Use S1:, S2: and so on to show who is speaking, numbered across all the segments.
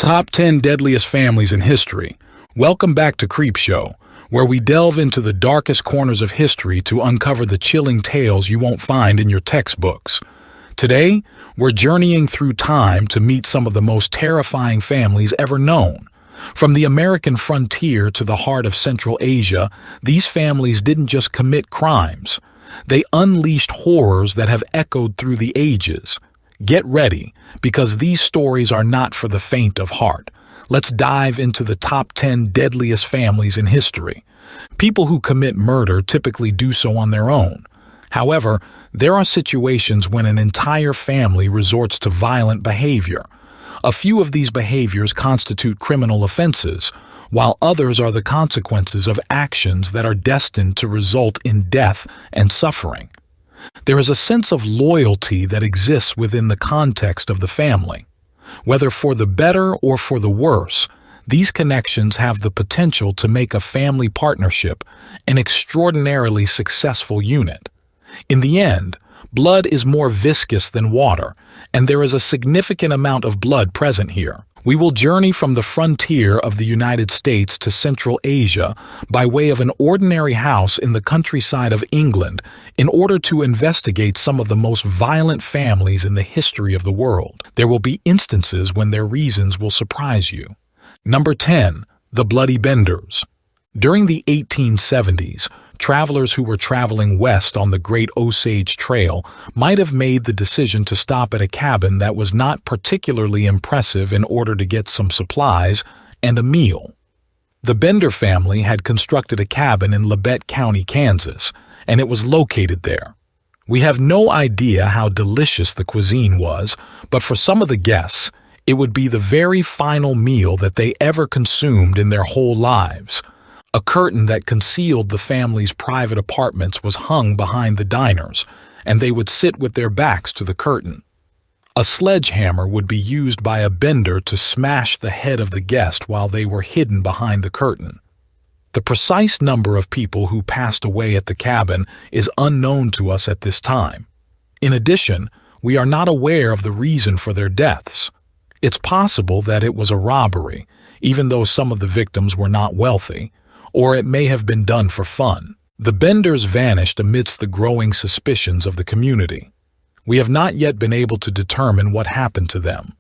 S1: Top 10 Deadliest Families in History. Welcome back to Creepshow, where we delve into the darkest corners of history to uncover the chilling tales you won't find in your textbooks. Today, we're journeying through time to meet some of the most terrifying families ever known. From the American frontier to the heart of Central Asia, these families didn't just commit crimes. They unleashed horrors that have echoed through the ages. Get ready, because these stories are not for the faint of heart. Let's dive into the top 10 deadliest families in history. People who commit murder typically do so on their own. However, there are situations when an entire family resorts to violent behavior. A few of these behaviors constitute criminal offenses, while others are the consequences of actions that are destined to result in death and suffering. There is a sense of loyalty that exists within the context of the family. Whether for the better or for the worse, these connections have the potential to make a family partnership an extraordinarily successful unit. In the end, blood is more viscous than water, and there is a significant amount of blood present here. We will journey from the frontier of the United States to Central Asia by way of an ordinary house in the countryside of England in order to investigate some of the most violent families in the history of the world. There will be instances when their reasons will surprise you. Number 10. The Bloody Benders. During the 1870s, travelers who were traveling west on the Great Osage Trail might have made the decision to stop at a cabin that was not particularly impressive in order to get some supplies and a meal. The Bender family had constructed a cabin in Labette County, Kansas, and it was located there. We have no idea how delicious the cuisine was, but for some of the guests, it would be the very final meal that they ever consumed in their whole lives. A curtain that concealed the family's private apartments was hung behind the diners, and they would sit with their backs to the curtain. A sledgehammer would be used by a bender to smash the head of the guest while they were hidden behind the curtain. The precise number of people who passed away at the cabin is unknown to us at this time. In addition, we are not aware of the reason for their deaths. It's possible that it was a robbery, even though some of the victims were not wealthy, or it may have been done for fun. The Benders vanished amidst the growing suspicions of the community. We have not yet been able to determine what happened to them.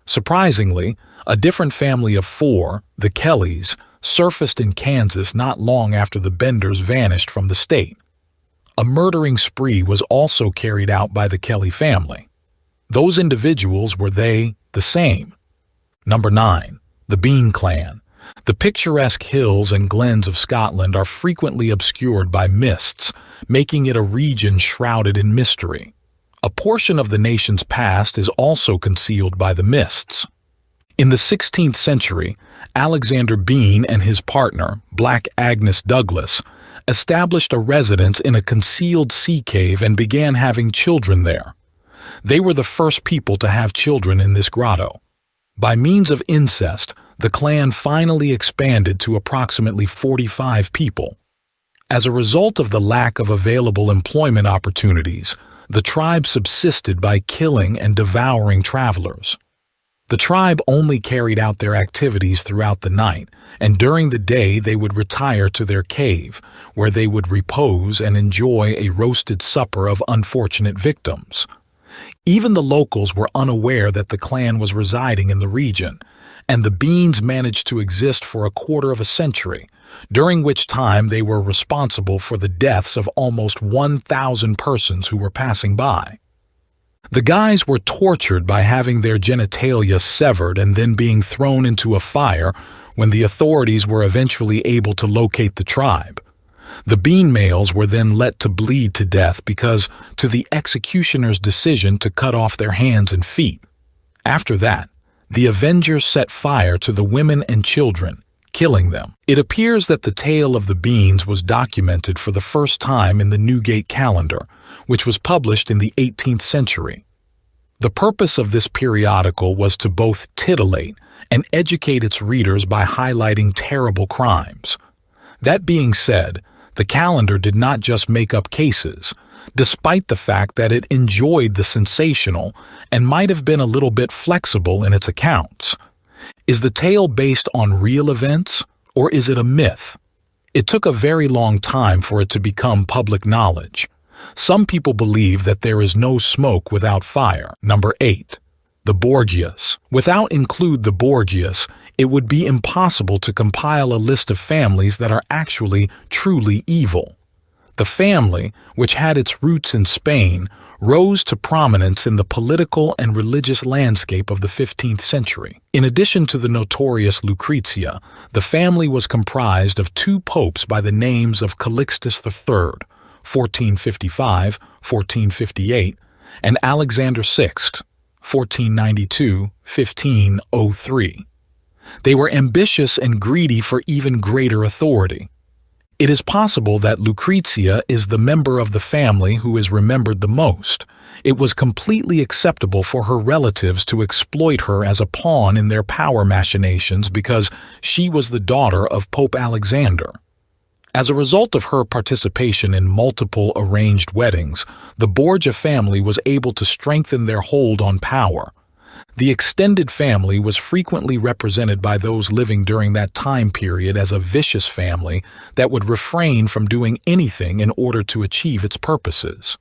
S1: Surprisingly, a different family of four, the Kellys, surfaced in Kansas not long after the Benders vanished from the state. A murdering spree was also carried out by the Kelly family. Those individuals were the same. Number 9. The Bean Clan. The picturesque hills and glens of Scotland are frequently obscured by mists, making it a region shrouded in mystery. A portion of the nation's past is also concealed by the mists. In the 16th century, Alexander Bean and his partner, Black Agnes Douglas, established a residence in a concealed sea cave and began having children there. They were the first people to have children in this grotto. By means of incest, the clan finally expanded to approximately 45 people. As a result of the lack of available employment opportunities, the tribe subsisted by killing and devouring travelers. The tribe only carried out their activities throughout the night, and during the day they would retire to their cave, where they would repose and enjoy a roasted supper of unfortunate victims. Even the locals were unaware that the clan was residing in the region, and the Beans managed to exist for a quarter of a century, during which time they were responsible for the deaths of almost 1,000 persons who were passing by. The guys were tortured by having their genitalia severed and then being thrown into a fire when the authorities were eventually able to locate the tribe. The Bean males were then let to bleed to death because to the executioner's decision to cut off their hands and feet. After that, the Avengers set fire to the women and children, killing them. It appears that the tale of the Beans was documented for the first time in the Newgate calendar, which was published in the 18th century. The purpose of this periodical was to both titillate and educate its readers by highlighting terrible crimes. That being said, the calendar did not just make up cases, despite the fact that it enjoyed the sensational and might have been a little bit flexible in its accounts. Is the tale based on real events, or is it a myth? It took a very long time for it to become public knowledge. Some people believe that there is no smoke without fire. Number 8. The Borgias. Without include the Borgias, it would be impossible to compile a list of families that are actually truly evil. The family, which had its roots in Spain, rose to prominence in the political and religious landscape of the 15th century. In addition to the notorious Lucrezia, the family was comprised of 2 popes by the names of Calixtus III, 1455-1458, and Alexander VI, 1492-1503. They were ambitious and greedy for even greater authority. It is possible that Lucrezia is the member of the family who is remembered the most. It was completely acceptable for her relatives to exploit her as a pawn in their power machinations because she was the daughter of Pope Alexander. As a result of her participation in multiple arranged weddings, the Borgia family was able to strengthen their hold on power. The extended family was frequently represented by those living during that time period as a vicious family that would refrain from doing anything in order to achieve its purposes.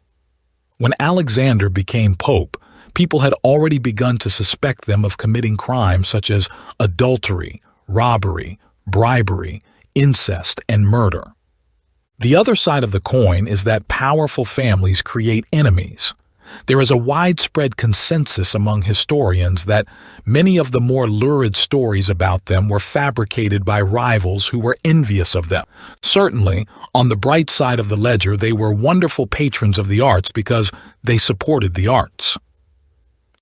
S1: When Alexander became pope, people had already begun to suspect them of committing crimes such as adultery, robbery, bribery, incest, and murder. The other side of the coin is that powerful families create enemies. There is a widespread consensus among historians that many of the more lurid stories about them were fabricated by rivals who were envious of them. Certainly, on the bright side of the ledger, they were wonderful patrons of the arts because they supported the arts.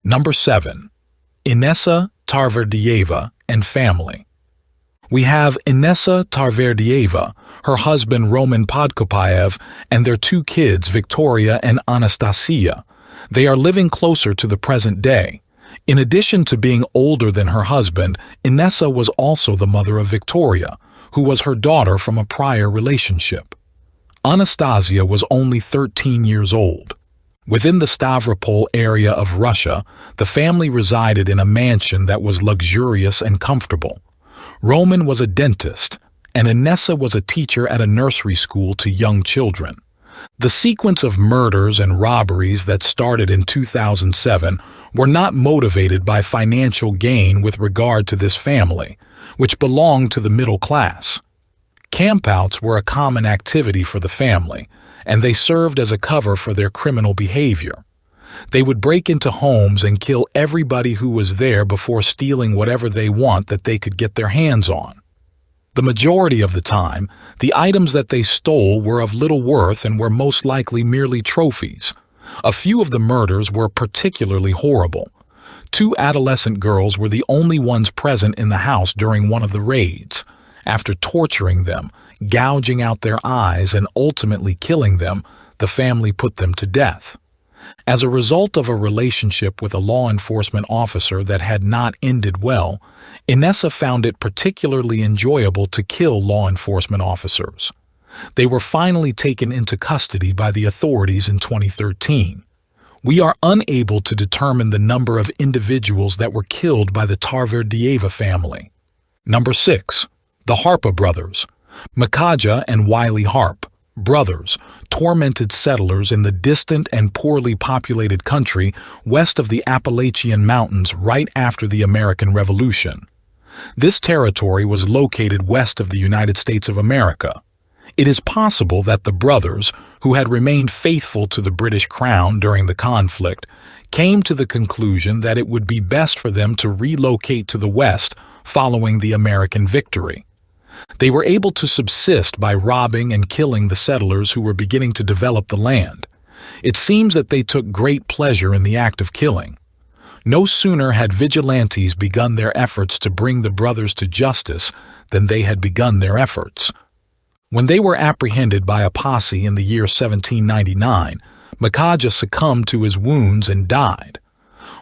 S1: Number 7. Inessa, Tarverdyieva, and family. We have Inessa Tarverdyieva, her husband Roman Podkopayev, and their 2 kids, Victoria and Anastasia. They are living closer to the present day. In addition to being older than her husband, Inessa was also the mother of Victoria, who was her daughter from a prior relationship. Anastasia was only 13 years old. Within the Stavropol area of Russia, the family resided in a mansion that was luxurious and comfortable. Roman was a dentist, and Inessa was a teacher at a nursery school to young children. The sequence of murders and robberies that started in 2007 were not motivated by financial gain with regard to this family, which belonged to the middle class. Campouts were a common activity for the family, and they served as a cover for their criminal behavior. They would break into homes and kill everybody who was there before stealing whatever they want that they could get their hands on. The majority of the time, the items that they stole were of little worth and were most likely merely trophies. A few of the murders were particularly horrible. 2 adolescent girls were the only ones present in the house during one of the raids. After torturing them, gouging out their eyes, and ultimately killing them, the family put them to death. As a result of a relationship with a law enforcement officer that had not ended well, Inessa found it particularly enjoyable to kill law enforcement officers. They were finally taken into custody by the authorities in 2013. We are unable to determine the number of individuals that were killed by the Tarverdyieva family. Number 6. The Harpe Brothers. Makaja and Wiley Harpe, brothers, tormented settlers in the distant and poorly populated country west of the Appalachian Mountains right after the American Revolution. This territory was located west of the United States of America. It is possible that the brothers, who had remained faithful to the British Crown during the conflict, came to the conclusion that it would be best for them to relocate to the west following the American victory. They were able to subsist by robbing and killing the settlers who were beginning to develop the land. It seems that they took great pleasure in the act of killing. No sooner had vigilantes begun their efforts to bring the brothers to justice than they had begun their efforts. When they were apprehended by a posse in the year 1799, Makaja succumbed to his wounds and died.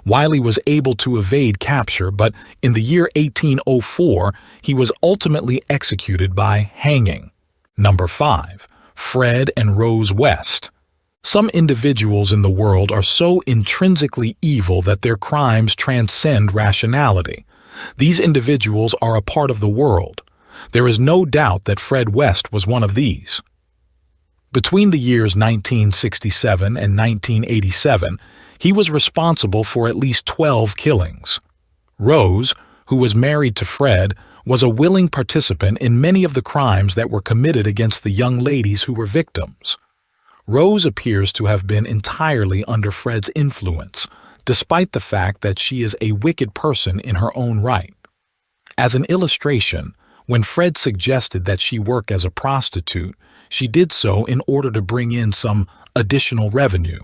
S1: Wiley was able to evade capture, but in the year 1804, he was ultimately executed by hanging. Number 5. Fred and Rose West. Some individuals in the world are so intrinsically evil that their crimes transcend rationality. These individuals are a part of the world. There is no doubt that Fred West was one of these. Between the years 1967 and 1987, he was responsible for at least 12 killings. Rose, who was married to Fred, was a willing participant in many of the crimes that were committed against the young ladies who were victims. Rose appears to have been entirely under Fred's influence, despite the fact that she is a wicked person in her own right. As an illustration, when Fred suggested that she work as a prostitute, she did so in order to bring in some additional revenue.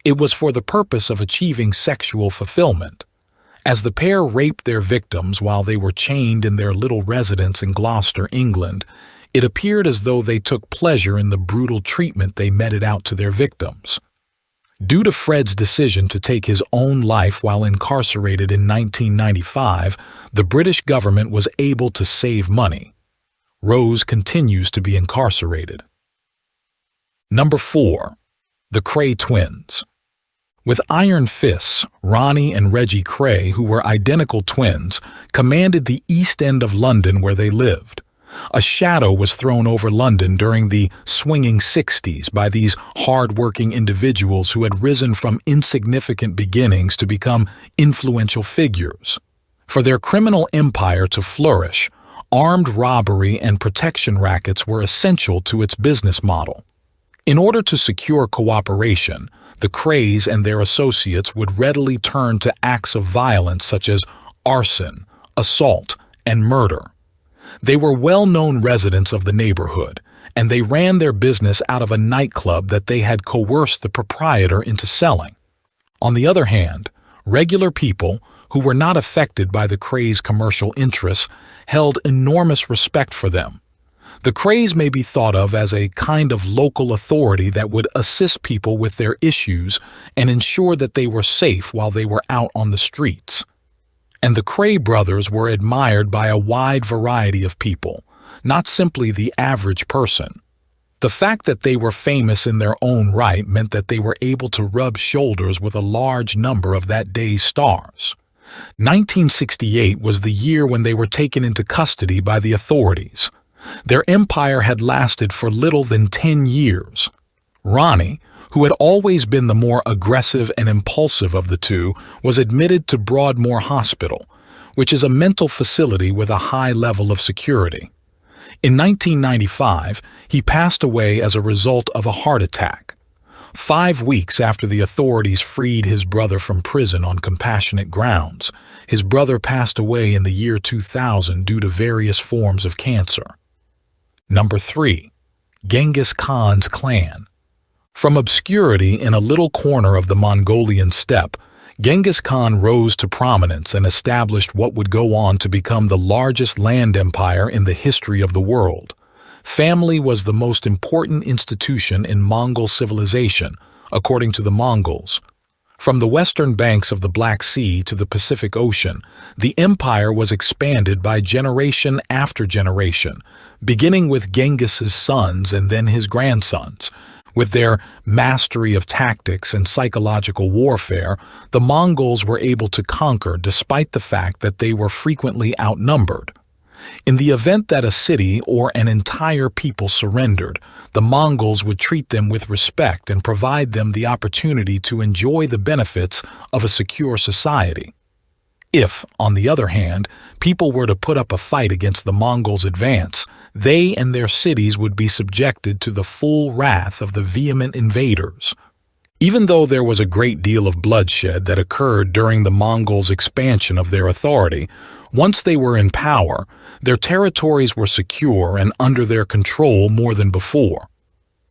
S1: It was for the purpose of achieving sexual fulfillment. As the pair raped their victims while they were chained in their little residence in Gloucester, England, it appeared as though they took pleasure in the brutal treatment they meted out to their victims. Due to Fred's decision to take his own life while incarcerated in 1995, the British government was able to save money. Rose continues to be incarcerated. Number 4. The Kray Twins. With iron fists, Ronnie and Reggie Kray, who were identical twins, commanded the East End of London where they lived. A shadow was thrown over London during the swinging 60s by these hard-working individuals who had risen from insignificant beginnings to become influential figures. For their criminal empire to flourish, armed robbery and protection rackets were essential to its business model. In order to secure cooperation, the Krays and their associates would readily turn to acts of violence such as arson, assault, and murder. They were well-known residents of the neighborhood, and they ran their business out of a nightclub that they had coerced the proprietor into selling. On the other hand, regular people, who were not affected by the Krays' commercial interests, held enormous respect for them. The Krays may be thought of as a kind of local authority that would assist people with their issues and ensure that they were safe while they were out on the streets. And the Kray brothers were admired by a wide variety of people, not simply the average person. The fact that they were famous in their own right meant that they were able to rub shoulders with a large number of that day's stars. 1968 was the year when they were taken into custody by the authorities. Their empire had lasted for little than 10 years. Ronnie, who had always been the more aggressive and impulsive of the two, was admitted to Broadmoor Hospital, which is a mental facility with a high level of security. In 1995, he passed away as a result of a heart attack. 5 weeks after the authorities freed his brother from prison on compassionate grounds, his brother passed away in the year 2000 due to various forms of cancer. Number 3. Genghis Khan's clan. From obscurity in a little corner of the Mongolian steppe, Genghis Khan rose to prominence and established what would go on to become the largest land empire in the history of the world. Family was the most important institution in Mongol civilization, according to the Mongols. From the western banks of the Black Sea to the Pacific Ocean, the empire was expanded by generation after generation, beginning with Genghis's sons and then his grandsons. With their mastery of tactics and psychological warfare, the Mongols were able to conquer despite the fact that they were frequently outnumbered. In the event that a city or an entire people surrendered, the Mongols would treat them with respect and provide them the opportunity to enjoy the benefits of a secure society. If, on the other hand, people were to put up a fight against the Mongols' advance, they and their cities would be subjected to the full wrath of the vehement invaders. Even though there was a great deal of bloodshed that occurred during the Mongols' expansion of their authority, once they were in power, their territories were secure and under their control more than before.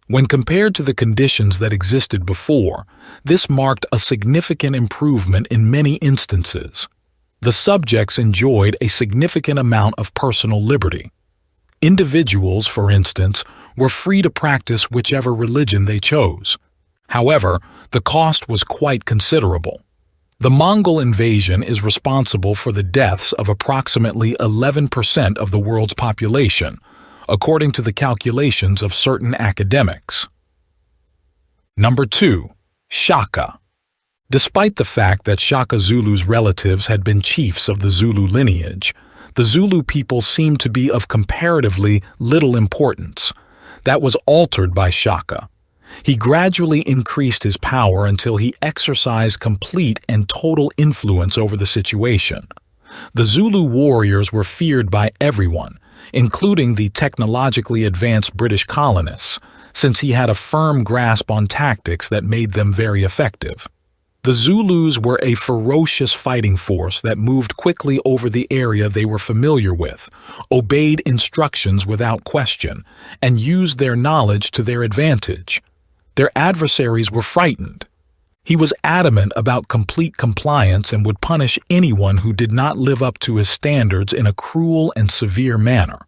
S1: When compared to the conditions that existed before, this marked a significant improvement in many instances. The subjects enjoyed a significant amount of personal liberty. Individuals, for instance, were free to practice whichever religion they chose. However, the cost was quite considerable. The Mongol invasion is responsible for the deaths of approximately 11% of the world's population, according to the calculations of certain academics. Number 2. Shaka. Despite the fact that Shaka Zulu's relatives had been chiefs of the Zulu lineage, the Zulu people seemed to be of comparatively little importance. That was altered by Shaka. He gradually increased his power until he exercised complete and total influence over the situation. The Zulu warriors were feared by everyone, including the technologically advanced British colonists, since he had a firm grasp on tactics that made them very effective. The Zulus were a ferocious fighting force that moved quickly over the area they were familiar with, obeyed instructions without question, and used their knowledge to their advantage. Their adversaries were frightened. He was adamant about complete compliance and would punish anyone who did not live up to his standards in a cruel and severe manner.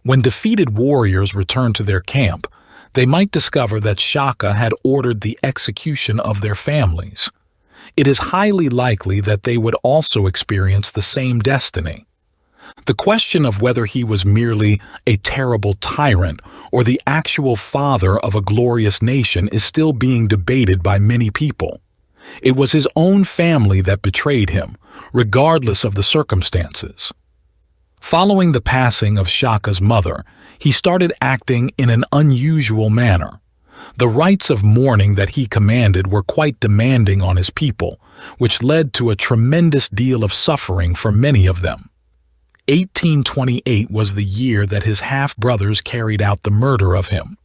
S1: When defeated warriors returned to their camp, they might discover that Shaka had ordered the execution of their families. It is highly likely that they would also experience the same destiny. The question of whether he was merely a terrible tyrant or the actual father of a glorious nation is still being debated by many people. It was his own family that betrayed him, regardless of the circumstances. Following the passing of Shaka's mother, he started acting in an unusual manner. The rites of mourning that he commanded were quite demanding on his people, which led to a tremendous deal of suffering for many of them. 1828 was the year that his half-brothers carried out the murder of him.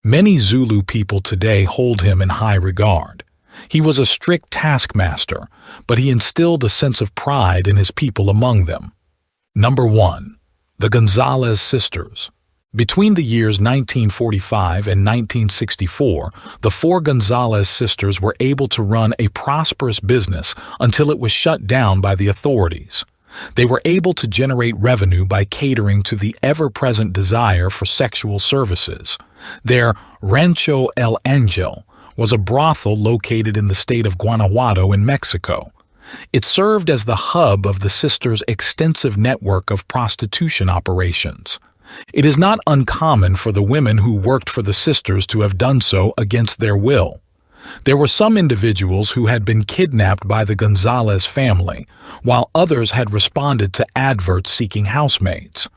S1: Many Zulu people today hold him in high regard. He was a strict taskmaster, but he instilled a sense of pride in his people among them. Number 1. The Gonzalez Sisters. Between the years 1945 and 1964, the four Gonzalez sisters were able to run a prosperous business until it was shut down by the authorities. They were able to generate revenue by catering to the ever-present desire for sexual services. Their Rancho El Angel was a brothel located in the state of Guanajuato in Mexico. It served as the hub of the sisters' extensive network of prostitution operations. It is not uncommon for the women who worked for the sisters to have done so against their will. There were some individuals who had been kidnapped by the Gonzalez family, while others had responded to adverts seeking housemaids.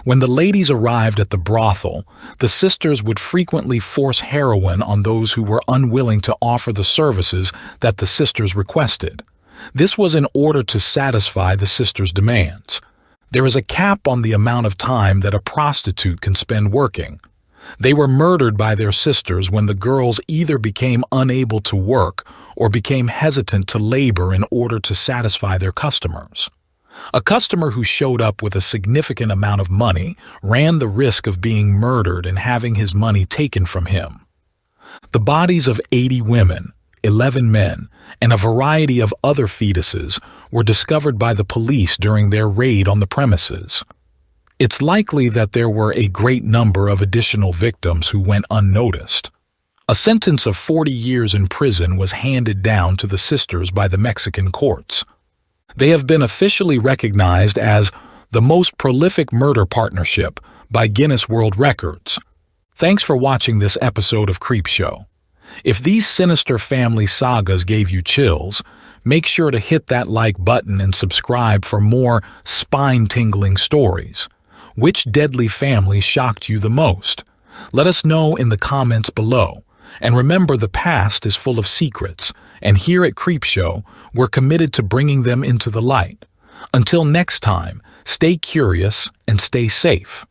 S1: When the ladies arrived at the brothel, the sisters would frequently force heroin on those who were unwilling to offer the services that the sisters requested. This was in order to satisfy the sisters' demands. There is a cap on the amount of time that a prostitute can spend working. They were murdered by their sisters when the girls either became unable to work or became hesitant to labor in order to satisfy their customers. A customer who showed up with a significant amount of money ran the risk of being murdered and having his money taken from him. The bodies of 80 women, 11 men, and a variety of other fetuses were discovered by the police during their raid on the premises. It's likely that there were a great number of additional victims who went unnoticed. A sentence of 40 years in prison was handed down to the sisters by the Mexican courts. They have been officially recognized as the most prolific murder partnership by Guinness World Records. Thanks for watching this episode of Creepshow. If these sinister family sagas gave you chills, make sure to hit that like button and subscribe for more spine-tingling stories. Which deadly family shocked you the most? Let us know in the comments below. And remember, the past is full of secrets, and here at Creepshow, we're committed to bringing them into the light. Until next time, stay curious and stay safe.